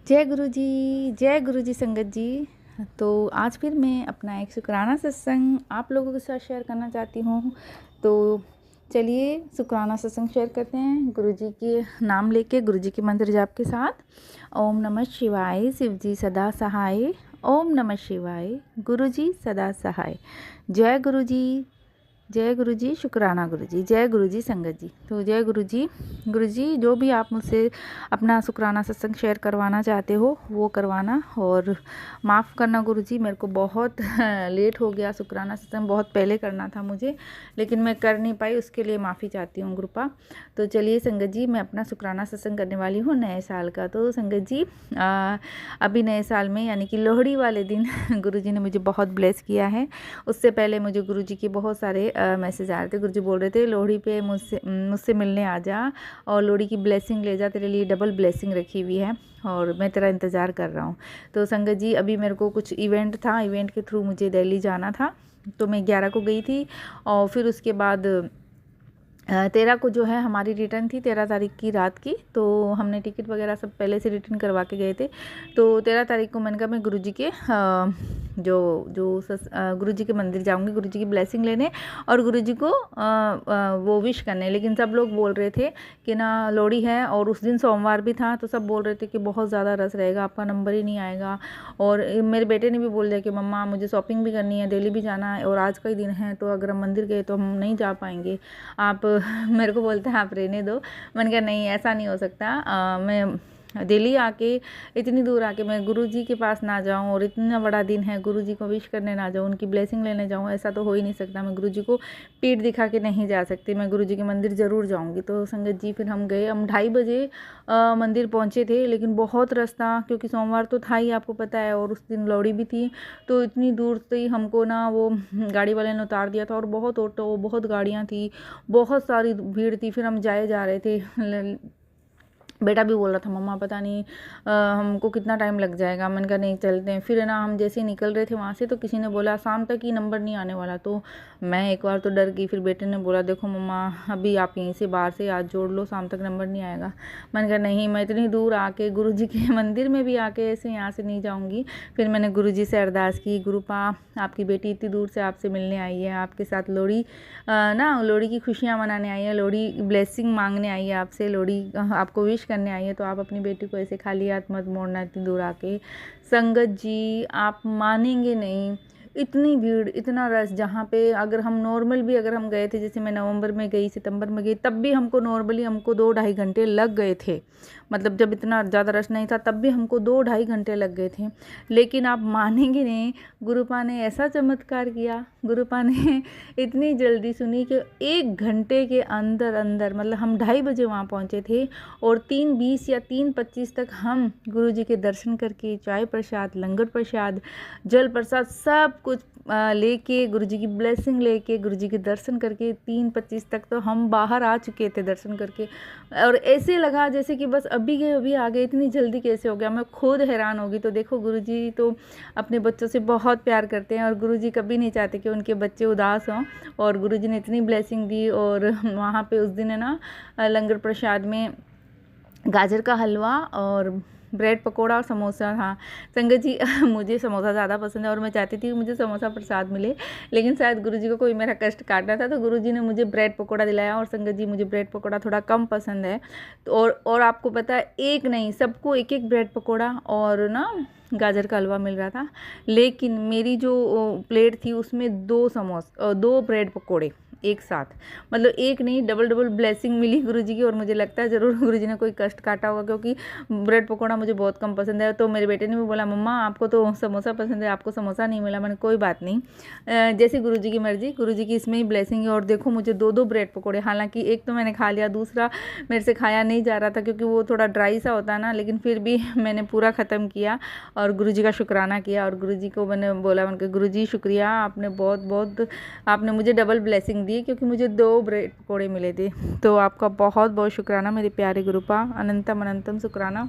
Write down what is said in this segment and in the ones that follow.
जय गुरु जी संगत जी। तो आज फिर मैं अपना एक शुक्राना सत्संग आप लोगों के साथ शेयर करना चाहती हूँ। तो चलिए शुक्राना सत्संग शेयर करते हैं गुरु जी के नाम लेके, गुरु जी के मंत्र जाप के साथ। ओम नमः शिवाय, शिव जी सदा सहाय। ओम नमः शिवाय, गुरु जी सदा सहाय। जय गुरु जी, शुक्राना गुरु जी, जय गुरु जी संगत जी। तो जय गुरु जी जो भी आप मुझसे अपना शुक्राना सत्संग शेयर करवाना चाहते हो वो करवाना, और माफ़ करना गुरु जी, मेरे को बहुत लेट हो गया। शुक्राना सत्संग बहुत पहले करना था मुझे, लेकिन मैं कर नहीं पाई, उसके लिए माफ़ी चाहती हूँ कृपा। तो चलिए संगत जी, मैं अपना शुक्राना सत्संग करने वाली हूँ नए साल का। तो संगत जी अभी नए साल में यानी कि लोहड़ी वाले दिन गुरु जी ने मुझे बहुत ब्लेस किया है। उससे पहले मुझे गुरु जी के बहुत सारे मैसेज आ रहे थे। गुरु जी बोल रहे थे लोहड़ी पे मुझसे मिलने आ जा और लोहड़ी की ब्लेसिंग ले जा, तेरे लिए डबल ब्लेसिंग रखी हुई है और मैं तेरा इंतज़ार कर रहा हूँ। तो संगत जी अभी मेरे को कुछ इवेंट था, इवेंट के थ्रू मुझे दिल्ली जाना था, तो मैं 11 को गई थी और फिर उसके बाद 13 को जो है हमारी रिटर्न थी, 13 तारीख की रात की। तो हमने टिकट वगैरह सब पहले से रिटर्न करवा के गए थे। तो 13 तारीख को मैंने कहा मैं गुरु जी के गुरु जी के मंदिर जाऊंगी, गुरु जी की ब्लेसिंग लेने और गुरु जी को वो विश करने। लेकिन सब लोग बोल रहे थे कि ना लोहड़ी है और उस दिन सोमवार भी था, तो सब बोल रहे थे कि बहुत ज़्यादा रस रहेगा, आपका नंबर ही नहीं आएगा। और मेरे बेटे ने भी बोल दिया कि मम्मा मुझे शॉपिंग भी करनी है, दिल्ली भी जाना है और आज का ही दिन है, तो अगर हम मंदिर गए तो हम नहीं जा पाएंगे। आप मेरे को बोलते हैं आप रहने दो। मैंने कहा नहीं, ऐसा नहीं हो सकता। मैं दिल्ली आके इतनी दूर आके मैं गुरु जी के पास ना जाऊं और इतना बड़ा दिन है गुरु जी को विश करने ना जाऊं, उनकी ब्लेसिंग लेने जाऊं, ऐसा तो हो ही नहीं सकता। मैं गुरु जी को पीठ दिखा के नहीं जा सकती, मैं गुरु जी के मंदिर ज़रूर जाऊंगी। तो संगत जी फिर हम गए, हम 2:30 बजे मंदिर पहुंचे थे, लेकिन बहुत रास्ता, क्योंकि सोमवार तो था ही आपको पता है और उस दिन लोहड़ी भी थी। तो इतनी दूर से ही हमको ना वो गाड़ी वाले ने उतार दिया था और बहुत ऑटो, बहुत गाड़ियाँ थी, बहुत सारी भीड़ थी। फिर हम जा रहे थे, बेटा भी बोल रहा था मम्मा पता नहीं हमको कितना टाइम लग जाएगा। मैंने कहा नहीं चलते हैं। फिर ना हम जैसे ही निकल रहे थे वहाँ से, तो किसी ने बोला शाम तक ही नंबर नहीं आने वाला। तो मैं एक बार तो डर गई। फिर बेटे ने बोला देखो मम्मा अभी आप यहीं से बाहर से आज जोड़ लो, शाम तक नंबर नहीं आएगा। मैंने कहा नहीं, मैं इतनी दूर आके गुरु जी के मंदिर में भी आके ऐसे यहाँ से नहीं जाऊँगी। फिर मैंने गुरु जी से अरदास की, गुरुपा आपकी बेटी इतनी दूर से आपसे मिलने आई है, आपके साथ लोहड़ी लोहड़ी की खुशियाँ मनाने आई है, लोहड़ी ब्लेसिंग मांगने आई है आपसे, लोहड़ी आपको विश करने आई है। तो आप अपनी बेटी को ऐसे खाली हाथ मत मोड़ना इतनी दूर आके। संगत जी आप मानेंगे नहीं, इतनी भीड़, इतना रश, जहाँ पे अगर हम नॉर्मल भी अगर हम गए थे, जैसे मैं नवंबर में गई, सितंबर में गई, तब भी हमको नॉर्मली हमको 2-2.5 घंटे लग गए थे। मतलब जब इतना ज़्यादा रश नहीं था तब भी हमको 2-2.5 घंटे लग गए थे। लेकिन आप मानेंगे नहीं, गुरुपा ने ऐसा चमत्कार किया, गुरुपा ने इतनी जल्दी सुनी कि 1 घंटे के अंदर अंदर, मतलब हम 2:30 बजे वहाँ पहुँचे थे और 3:20 या 3:25 तक हम गुरु जी के दर्शन करके, चाय प्रसाद, लंगर प्रसाद, जल प्रसाद सब कुछ लेके, गुरु जी की ब्लेसिंग लेके, गुरु जी के दर्शन करके 3:25 तक तो हम बाहर आ चुके थे दर्शन करके। और ऐसे लगा जैसे कि बस अभी के अभी आ गए, इतनी जल्दी कैसे हो गया, मैं खुद हैरान होगी। तो देखो गुरु जी तो अपने बच्चों से बहुत प्यार करते हैं और गुरु जी कभी नहीं चाहते कि उनके बच्चे उदास हों। और गुरु जी ने इतनी ब्लेसिंग दी। और वहाँ पे उस दिन है ना लंगर प्रसाद में गाजर का हलवा और ब्रेड पकोड़ा और समोसा था। संगत जी मुझे समोसा ज़्यादा पसंद है और मैं चाहती थी कि मुझे समोसा प्रसाद मिले, लेकिन शायद गुरु जी को कोई मेरा कष्ट काटना था, तो गुरु जी ने मुझे ब्रेड पकोड़ा दिलाया। और संगत जी मुझे ब्रेड पकोड़ा थोड़ा कम पसंद है, तो और आपको पता है एक नहीं, सबको एक एक ब्रेड पकोड़ा और ना गाजर का हलवा मिल रहा था। लेकिन मेरी जो प्लेट थी उसमें 2 ब्रेड पकोड़े एक साथ, मतलब एक नहीं, डबल डबल ब्लेसिंग मिली गुरु जी की। और मुझे लगता है ज़रूर गुरु जी ने कोई कष्ट काटा होगा, क्योंकि ब्रेड पकोड़ा मुझे बहुत कम पसंद है। तो मेरे बेटे ने भी बोला मम्मा आपको तो समोसा पसंद है, आपको समोसा नहीं मिला। मैंने कोई बात नहीं, जैसे गुरु जी की मर्जी, गुरु जी की इसमें ही ब्लेसिंग है। और देखो मुझे 2 ब्रेड पकोड़े, हालांकि एक तो मैंने खा लिया, दूसरा मेरे से खाया नहीं जा रहा था क्योंकि वो थोड़ा ड्राई सा होता है ना, लेकिन फिर भी मैंने पूरा ख़त्म किया और गुरु जी का शुक्राना किया। और गुरु जी को मैंने बोला, उनके गुरु जी शुक्रिया, आपने बहुत बहुत आपने मुझे डबल ब्लेसिंग दी, क्योंकि मुझे 2 ब्रेड पकोड़े मिले थे। तो आपका बहुत बहुत शुक्राना मेरे प्यारे गुरुपा, अनंतम अनंतम शुक्राना।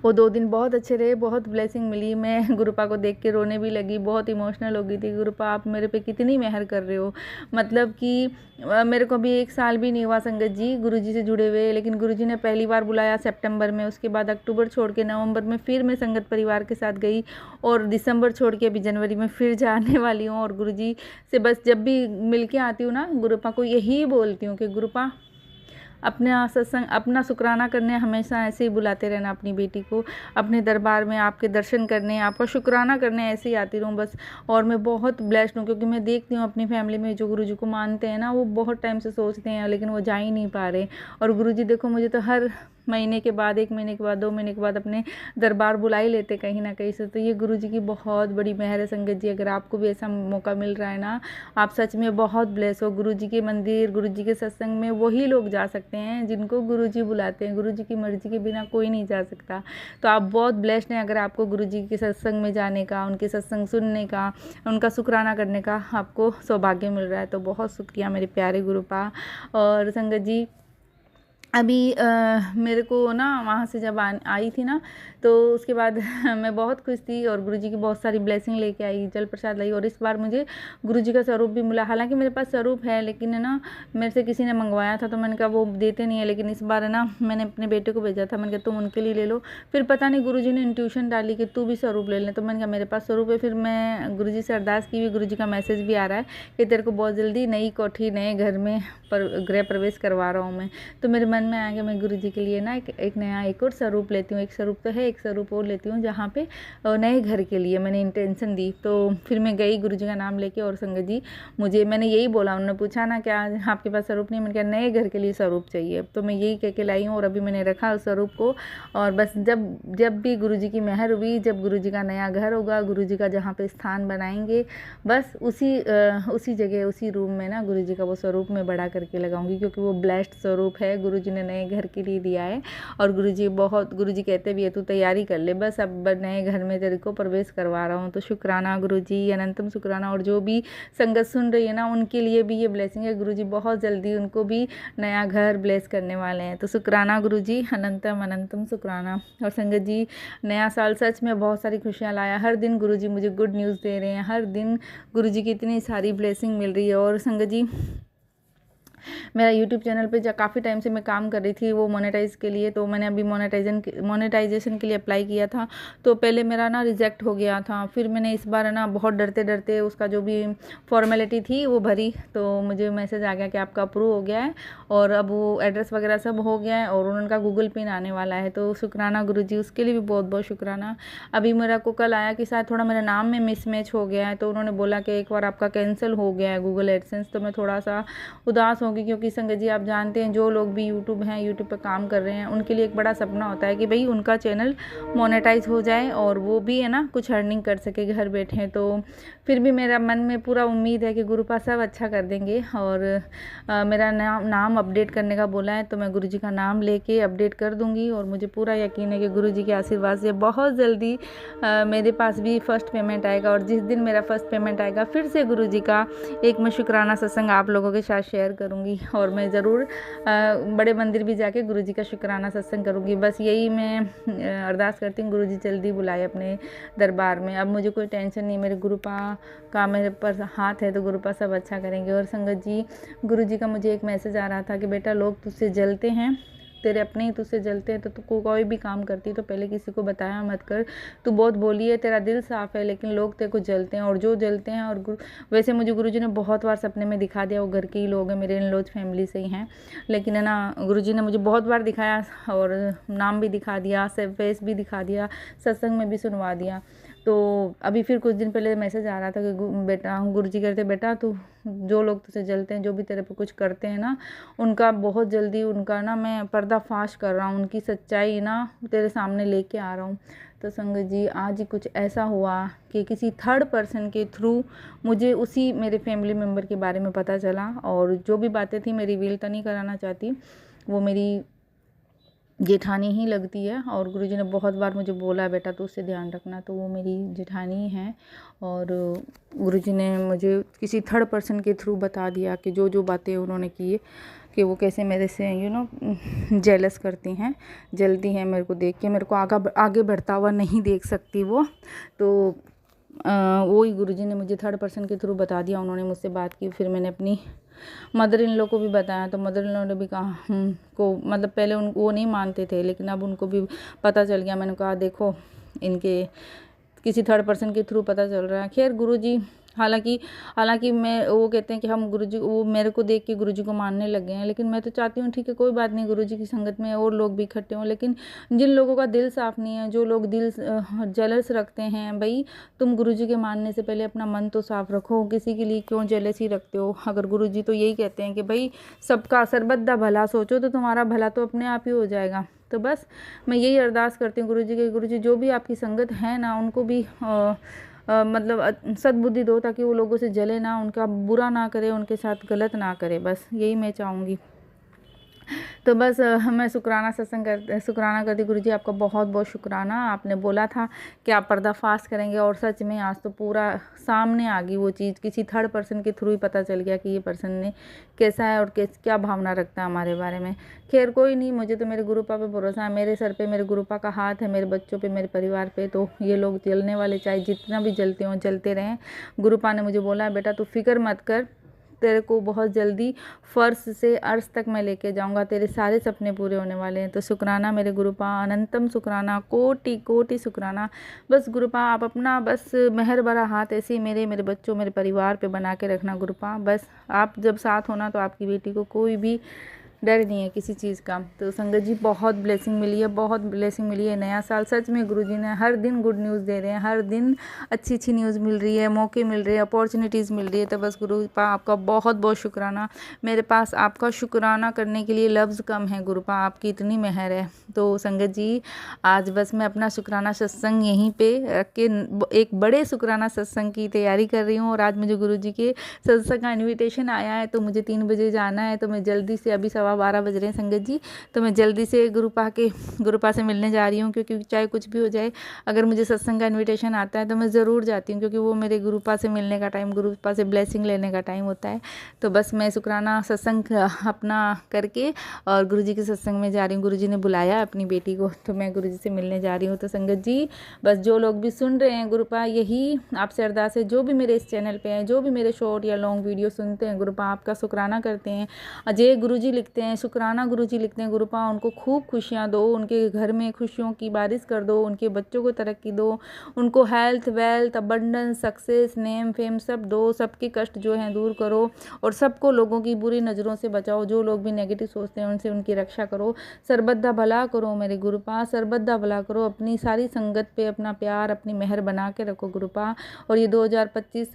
वो 2 दिन बहुत अच्छे रहे, बहुत ब्लेसिंग मिली। मैं गुरुपा को देख के रोने भी लगी, बहुत इमोशनल हो गई थी। गुरुपा आप मेरे पे कितनी मेहर कर रहे हो, मतलब कि मेरे को अभी 1 साल भी नहीं हुआ संगत जी गुरुजी से जुड़े हुए, लेकिन गुरुजी ने पहली बार बुलाया सितंबर में, उसके बाद अक्टूबर छोड़ के नवंबर में फिर मैं संगत परिवार के साथ गई, और दिसंबर छोड़ के अभी जनवरी में फिर जाने वाली हूँ। और गुरुजी से बस जब भी मिल के आती हूँ ना, गुरुपा को यही बोलती हूँ कि गुरुपा अपना सत्संग, अपना शुक्राना करने हमेशा ऐसे ही बुलाते रहना अपनी बेटी को, अपने दरबार में आपके दर्शन करने, आपका शुक्राना करने ऐसे ही आती रहूँ बस। और मैं बहुत ब्लेस्ड हूँ, क्योंकि मैं देखती हूँ अपनी फैमिली में जो गुरुजी को मानते हैं ना, वो बहुत टाइम से सोचते हैं लेकिन वो जा ही नहीं पा रहे। और गुरुजी देखो मुझे तो हर महीने के बाद, 1 महीने के बाद, 2 महीने के बाद अपने दरबार बुला ही लेते कहीं ना कहीं से। तो ये गुरुजी की बहुत बड़ी मेहर है संगत जी। अगर आपको भी ऐसा मौका मिल रहा है ना, आप सच में बहुत ब्लेस हो। गुरुजी के मंदिर, गुरुजी के सत्संग में वही लोग जा सकते हैं जिनको गुरुजी बुलाते हैं, गुरुजी की मर्जी के बिना कोई नहीं जा सकता। तो आप बहुत ब्लेस्ड हैं अगर आपको गुरुजी के सत्संग में जाने का, उनके सत्संग सुनने का, उनका शुक्राना करने का आपको सौभाग्य मिल रहा है। तो बहुत शुक्रिया मेरे प्यारे गुरुपा। और संगत जी अभी मेरे को ना वहाँ से जब आई थी ना, तो उसके बाद मैं बहुत खुश थी और गुरुजी की बहुत सारी ब्लेसिंग लेके आई, जल प्रसाद लाई। और इस बार मुझे गुरुजी का स्वरूप भी मिला। हालांकि मेरे पास स्वरूप है, लेकिन है ना मेरे से किसी ने मंगवाया था, तो मैंने कहा वो देते नहीं है। लेकिन इस बार है ना मैंने अपने बेटे को भेजा था, मैंने कहा तुम उनके लिए ले लो। फिर पता नहीं गुरुजी ने इंट्यूशन डाली कि तू भी स्वरूप ले ले, तो मैंने कहा मेरे पास स्वरूप है। फिर मैं गुरुजी से अरदास की हुई, गुरुजी का मैसेज भी आ रहा है कि तेरे को बहुत जल्दी नई कोठी, नए घर में गृह प्रवेश करवा रहा हूँ मैं। तो मेरे मन में आया कि मैं गुरुजी के लिए ना एक नया एक और स्वरूप लेती हूँ। एक स्वरूप तो है, एक स्वरूप और लेती हूँ जहाँ पे नए घर के लिए मैंने इंटेंशन दी। तो फिर मैं गई गुरुजी का नाम लेके, और संगत जी मैंने यही बोला, उन्होंने पूछा ना क्या आपके पास स्वरूप नहीं, मैंने कहा नए घर के लिए स्वरूप चाहिए। तो मैं यही कह के लाई हूँ, और अभी मैंने रखा उस स्वरूप को। और बस जब भी गुरुजी की मेहर हुई, जब गुरुजी का नया घर होगा, गुरुजी का जहाँ पे स्थान बनाएंगे, बस उसी जगह, उसी रूम में ना गुरुजी का वो स्वरूप मैं बड़ा करके लगाऊंगी, क्योंकि वो ब्लेस्ड स्वरूप है, गुरुजी ने नए घर के लिए दिया है। और गुरुजी कहते भी है तू तैयारी कर ले, बस अब नए घर में तेरे को प्रवेश करवा रहा हूँ। तो शुक्राना गुरुजी, अनंतम शुक्राना। और जो भी संगत सुन रही है ना, उनके लिए भी ये ब्लेसिंग है, गुरुजी बहुत जल्दी उनको भी नया घर ब्लेस करने वाले हैं। तो शुक्राना गुरुजी, अनंतम अनंतम शुक्राना। और संगत जी नया साल सच में बहुत सारी खुशियाँ लाया। हर दिन गुरुजी मुझे गुड न्यूज़ दे रहे हैं, हर दिन गुरुजी की इतनी सारी ब्लेसिंग मिल रही है। और संगत जी मेरा यूट्यूब चैनल पे काफ़ी टाइम से मैं काम कर रही थी वो मोनेटाइज के लिए, तो मैंने अभी मोनेटाइजेशन के लिए अप्लाई किया था। तो पहले मेरा ना रिजेक्ट हो गया था, फिर मैंने इस बार ना बहुत डरते डरते उसका जो भी फॉर्मेलिटी थी वो भरी, तो मुझे मैसेज आ गया कि आपका अप्रूव हो गया है, और अब वो एड्रेस वगैरह सब हो गया है, और उनका गूगल पिन आने वाला है। तो शुक्राना गुरुजी, उसके लिए भी बहुत बहुत शुक्राना। अभी मेरा को कल आया कि शायद थोड़ा मेरे नाम में मिसमैच हो गया है, तो उन्होंने बोला कि एक बार आपका कैंसिल हो गया है गूगल एडसेंस। तो मैं थोड़ा सा उदास हो, क्योंकि संगत जी आप जानते हैं जो लोग भी यूट्यूब पर काम कर रहे हैं, उनके लिए एक बड़ा सपना होता है कि भाई उनका चैनल मोनेटाइज हो जाए और वो भी है ना कुछ अर्निंग कर सके घर बैठे। तो फिर भी मेरा मन में पूरा उम्मीद है कि गुरुपा सब अच्छा कर देंगे। और मेरा नाम अपडेट करने का बोला है, तो मैं गुरुजी का नाम लेके अपडेट कर दूंगी। और मुझे पूरा यकीन है कि गुरुजी के आशीर्वाद से बहुत जल्दी मेरे पास भी फर्स्ट पेमेंट आएगा, और जिस दिन मेरा फर्स्ट पेमेंट आएगा फिर से गुरुजी का एक मैं शुक्राना सत्संग आप लोगों के साथ शेयर करूंगी। और मैं ज़रूर बड़े मंदिर भी जाके गुरुजी का शुक्राना सत्संग करूंगी। बस यही मैं अरदास करती हूँ, गुरुजी जल्दी बुलाए अपने दरबार में। अब मुझे कोई टेंशन नहीं, मेरे गुरुपा का मेरे पर हाथ है, तो गुरुपा सब अच्छा करेंगे। और संगत जी गुरुजी का मुझे एक मैसेज आ रहा था कि बेटा लोग तुझसे जलते हैं, तेरे अपने ही तुझसे जलते हैं, तो तू कोई भी काम करती है तो पहले किसी को बताया मत कर। तू बहुत बोली है, तेरा दिल साफ है, लेकिन लोग तेरे को जलते हैं, और जो जलते हैं। और वैसे मुझे गुरुजी ने बहुत बार सपने में दिखा दिया, वो घर के ही लोग हैं, मेरे इन लॉज फैमिली से ही हैं, लेकिन है ना गुरुजी ने मुझे बहुत बार दिखाया, और नाम भी दिखा दिया, फेस भी दिखा दिया, सत्संग में भी सुनवा दिया। तो अभी फिर कुछ दिन पहले मैसेज आ रहा था कि बेटा, गुरुजी कहते बेटा तू जो लोग तुझसे जलते हैं, जो भी तेरे पे कुछ करते हैं ना, उनका बहुत जल्दी उनका ना मैं पर्दाफाश कर रहा हूँ, उनकी सच्चाई ना तेरे सामने लेके आ रहा हूँ। तो संगत जी आज ही कुछ ऐसा हुआ कि किसी थर्ड पर्सन के थ्रू मुझे उसी मेरे फैमिली मेम्बर के बारे में पता चला, और जो भी बातें थी मैं रिवील तो नहीं कराना चाहती, वो मेरी जेठानी ही लगती है। और गुरुजी ने बहुत बार मुझे बोला बेटा तो उससे ध्यान रखना, तो वो मेरी जेठानी है। और गुरुजी ने मुझे किसी थर्ड पर्सन के थ्रू बता दिया कि जो बातें उन्होंने की कि वो कैसे मेरे से जेलस करती हैं, जलती हैं मेरे को देख के, मेरे को आगे बढ़ता हुआ नहीं देख सकती वो। तो वही गुरुजी ने मुझे थर्ड पर्सन के थ्रू बता दिया, उन्होंने मुझसे बात की, फिर मैंने अपनी मदर इन लॉ को भी बताया, तो मदर इन लॉ ने भी कहा को मतलब पहले वो नहीं मानते थे, लेकिन अब उनको भी पता चल गया। मैंने कहा देखो इनके किसी थर्ड पर्सन के थ्रू पता चल रहा है। खैर गुरुजी हालांकि मैं वो कहते हैं कि हम गुरुजी वो मेरे को देख के गुरुजी को मानने लग गए हैं, लेकिन मैं तो चाहती हूँ ठीक है कोई बात नहीं, गुरुजी की संगत में और लोग भी इकट्ठे हों, लेकिन जिन लोगों का दिल साफ नहीं है, जो लोग दिल जेलस रखते हैं, भाई तुम गुरुजी के मानने से पहले अपना मन तो साफ रखो, किसी के लिए क्यों जेलसी रखते हो। अगर गुरुजी तो यही कहते हैं कि भाई सबका सर्वदा भला सोचो, तो तुम्हारा भला तो अपने आप ही हो जाएगा। तो बस मैं यही अरदास करती हूँ गुरुजी के, गुरुजी जो भी आपकी संगत है ना, उनको भी मतलब सद्बुद्धि दो, ताकि वो लोगों से जले ना, उनका बुरा ना करे, उनके साथ गलत ना करे, बस यही मैं चाहूँगी। तो बस मैं शुक्राना करती गुरुजी, आपका बहुत बहुत शुक्राना। आपने बोला था कि आप पर्दाफाश करेंगे, और सच में आज तो पूरा सामने आ गई वो चीज़, किसी थर्ड पर्सन के थ्रू ही पता चल गया कि ये पर्सन ने कैसा है और क्या भावना रखता है हमारे बारे में। खैर कोई नहीं, मुझे तो मेरे गुरुपा पे भरोसा है, मेरे सर पे मेरे गुरुपा का हाथ है, मेरे बच्चों पे, मेरे परिवार पे। तो ये लोग जलने वाले चाहे जितना भी जलते हों, जलते रहें। गुरुपा ने मुझे बोला बेटा तू फिक्र मत कर, तेरे को बहुत जल्दी फर्श से अर्श तक मैं लेके जाऊंगा, तेरे सारे सपने पूरे होने वाले हैं। तो शुक्राना मेरे गुरुपा, अनंतम शुक्राना, कोटि कोटि शुक्राना। बस गुरुपा आप अपना बस मेहर भरा हाथ ऐसे ही मेरे बच्चों, मेरे परिवार पे बना के रखना गुरुपा। बस आप जब साथ होना तो आपकी बेटी को कोई भी डर नहीं है किसी चीज़ का। तो संगत जी बहुत ब्लेसिंग मिली है, बहुत ब्लेसिंग मिली है। नया साल सच में गुरुजी ने हर दिन गुड न्यूज़ दे रहे हैं, हर दिन अच्छी न्यूज़ मिल रही है, मौके मिल रहे हैं, अपॉर्चुनिटीज़ मिल रही है। तो बस गुरुपा आपका बहुत बहुत शुक्राना। मेरे पास आपका शुक्राना करने के लिए लफ्ज़ कम है गुरुपा, आपकी इतनी मेहर है। तो संगत जी आज बस मैं अपना शुक्राना सत्संग यहीं पे रख के एक बड़े शुक्राना सत्संग की तैयारी कर रही हूँ। और आज मुझे गुरुजी के सत्संग का इन्विटेशन आया है, तो मुझे 3 बजे जाना है। तो मैं जल्दी से, अभी 12:15 बज रहे हैं संगत जी, तो मैं जल्दी से गुरुपा से मिलने जा रही हूँ, क्योंकि चाहे कुछ भी हो जाए, अगर मुझे सत्संग का इन्विटेशन आता है तो मैं ज़रूर जाती हूँ, क्योंकि वो मेरे गुरुपा से मिलने का टाइम, गुरुपा से ब्लेसिंग लेने का टाइम होता है। तो बस मैं शुक्राना सत्संग अपना करके और गुरुजी के सत्संग में जा रही हूँ। गुरुजी ने बुलाया अपनी बेटी को, तो मैं गुरुजी से मिलने जा रही हूँ। तो संगत जी बस जो लोग भी सुन रहे हैं गुरुपा, यही आपसे अरदास है, जो भी मेरे इस चैनल पे हैं, जो भी मेरे शॉर्ट या लॉन्ग वीडियो सुनते हैं, गुरुपा आपका शुक्राना करते हैं। अजय गुरुजी लिखते हैं शुक्राना, गुरुजी लिखते हैं गुरुपा उनको खूब खुशियाँ दो, उनके घर में खुशियों की बारिश कर दो, उनके बच्चों को तरक्की दो, उनको health wealth abundance success name fame सब दो, सबके कष्ट जो हैं दूर करो, और सबको लोगों की बुरी नज़रों से बचाओ, जो लोग भी नेगेटिव सोचते हैं उनसे उनकी रक्षा करो, सर्वदा भला करो मेरे गुरुपा, सर्वदा भला करो। अपनी सारी संगत पे अपना प्यार, अपनी मेहर बना के रखो गुरुपा। और ये 2025